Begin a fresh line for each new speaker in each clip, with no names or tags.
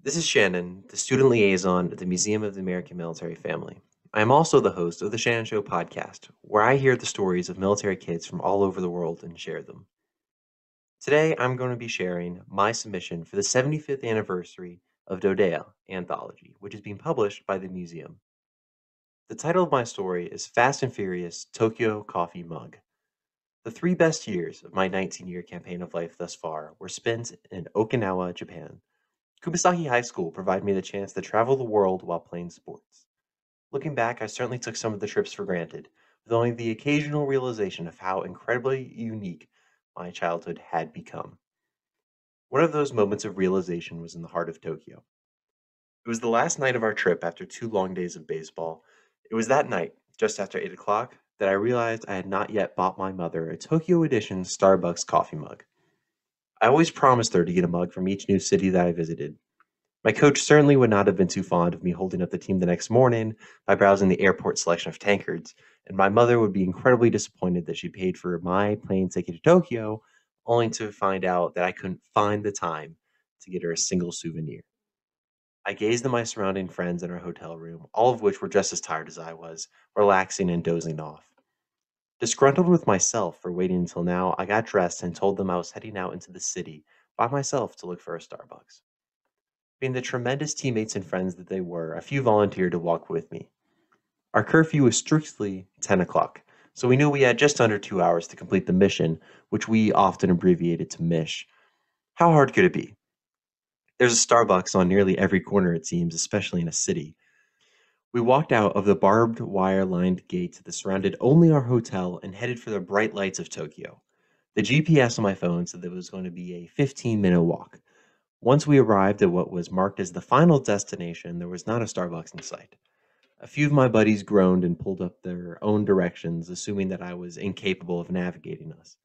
This is Shannon, the student liaison at the Museum of the American Military Family. I am also the host of the Shannon Show podcast, where I hear the stories of military kids from all over the world and share them. Today, I'm going to be sharing my submission for the 75th anniversary of Dodea anthology, which is being published by the museum. The title of my story is Fast and Furious Tokyo Coffee Mug. The three best years of my 19-year campaign of life thus far were spent in Okinawa, Japan. Kubasaki High School provided me the chance to travel the world while playing sports. Looking back, I certainly took some of the trips for granted, with only the occasional realization of how incredibly unique my childhood had become. One of those moments of realization was in the heart of Tokyo. It was the last night of our trip after 2 long days of baseball. It was that night, just after 8 o'clock, that I realized I had not yet bought my mother a Tokyo edition Starbucks coffee mug. I always promised her to get a mug from each new city that I visited. My coach certainly would not have been too fond of me holding up the team the next morning by browsing the airport selection of tankards, and my mother would be incredibly disappointed that she paid for my plane ticket to Tokyo, only to find out that I couldn't find the time to get her a single souvenir. I gazed at my surrounding friends in our hotel room, all of which were just as tired as I was, relaxing and dozing off. Disgruntled with myself for waiting until now, I got dressed and told them I was heading out into the city by myself to look for a Starbucks. Being the tremendous teammates and friends that they were, a few volunteered to walk with me. Our curfew was strictly 10 o'clock, so we knew we had just under 2 hours to complete the mission, which we often abbreviated to MISH. How hard could it be? There's a Starbucks on nearly every corner, it seems, especially in a city. We walked out of the barbed wire lined gate that surrounded only our hotel and headed for the bright lights of Tokyo. The GPS on my phone said that it was going to be a 15-minute walk. Once we arrived at what was marked as the final destination, there was not a Starbucks in sight. A few of my buddies groaned and pulled up their own directions, assuming that I was incapable of navigating us.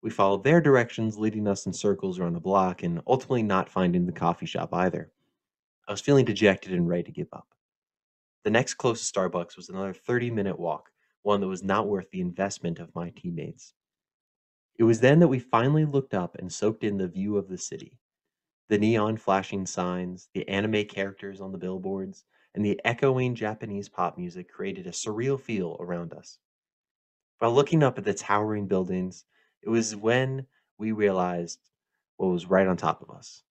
We followed their directions, leading us in circles around the block, and ultimately not finding the coffee shop either. I was feeling dejected and ready to give up. The next closest Starbucks was another 30-minute walk, one that was not worth the investment of my teammates. It was then that we finally looked up and soaked in the view of the city. The neon flashing signs, the anime characters on the billboards, and the echoing Japanese pop music created a surreal feel around us. While looking up at the towering buildings, it was when we realized what was right on top of us: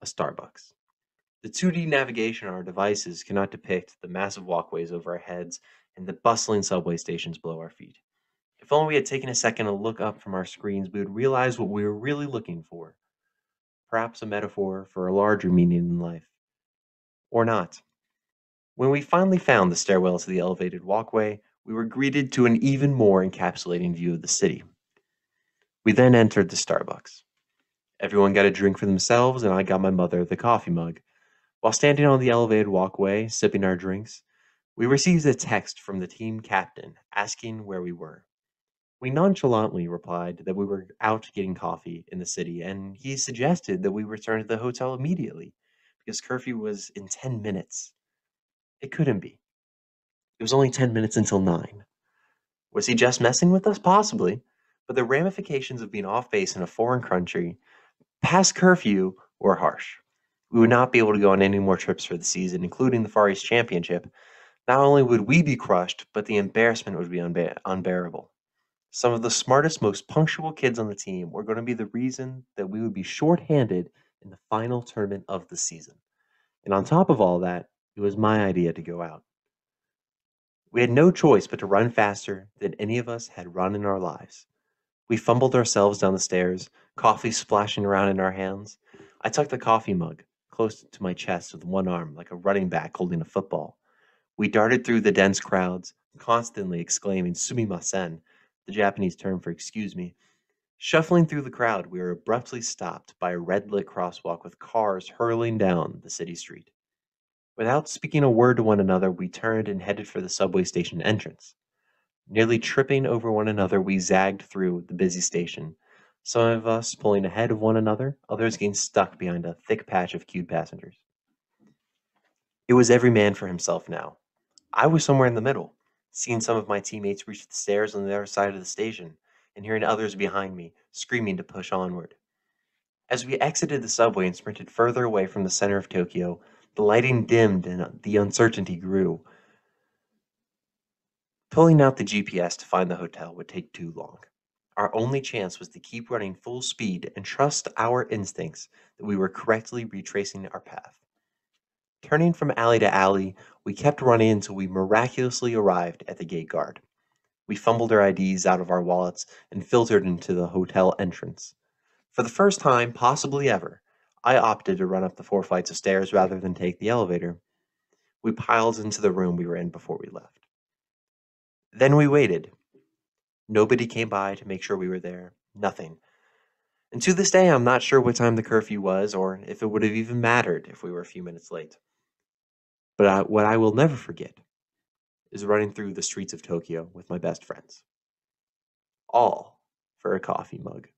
a Starbucks. The 2D navigation on our devices cannot depict the massive walkways over our heads and the bustling subway stations below our feet. If only we had taken a second to look up from our screens, we would realize what we were really looking for, perhaps a metaphor for a larger meaning in life. Or not. When we finally found the stairwell to the elevated walkway, we were greeted to an even more encapsulating view of the city. We then entered the Starbucks. Everyone got a drink for themselves, and I got my mother the coffee mug. While standing on the elevated walkway, sipping our drinks, we received a text from the team captain asking where we were. We nonchalantly replied that we were out getting coffee in the city, and he suggested that we return to the hotel immediately because curfew was in 10 minutes. It couldn't be. It was only 10 minutes until 9. Was he just messing with us? Possibly. But the ramifications of being off base in a foreign country past curfew were harsh. We would not be able to go on any more trips for the season, including the Far East Championship. Not only would we be crushed, but the embarrassment would be unbearable. Some of the smartest, most punctual kids on the team were going to be the reason that we would be shorthanded in the final tournament of the season. And on top of all that, it was my idea to go out. We had no choice but to run faster than any of us had run in our lives. We fumbled ourselves down the stairs, coffee splashing around in our hands. I tucked the coffee mug close to my chest with one arm, like a running back holding a football. We darted through the dense crowds, constantly exclaiming sumimasen, the Japanese term for excuse me. Shuffling through the crowd, we were abruptly stopped by a red lit crosswalk with cars hurling down the city street. Without speaking a word to one another, we turned and headed for the subway station entrance. Nearly tripping over one another, we zagged through the busy station, some of us pulling ahead of one another, others getting stuck behind a thick patch of queued passengers. It was every man for himself now. I was somewhere in the middle, seeing some of my teammates reach the stairs on the other side of the station, and hearing others behind me screaming to push onward. As we exited the subway and sprinted further away from the center of Tokyo, the lighting dimmed and the uncertainty grew. Pulling out the GPS to find the hotel would take too long. Our only chance was to keep running full speed and trust our instincts that we were correctly retracing our path. Turning from alley to alley, we kept running until we miraculously arrived at the gate guard. We fumbled our IDs out of our wallets and filtered into the hotel entrance. For the first time, possibly ever, I opted to run up the 4 flights of stairs rather than take the elevator. We piled into the room we were in before we left. Then we waited. Nobody came by to make sure we were there. Nothing. And to this day, I'm not sure what time the curfew was or if it would have even mattered if we were a few minutes late. But what I will never forget is running through the streets of Tokyo with my best friends. All for a coffee mug.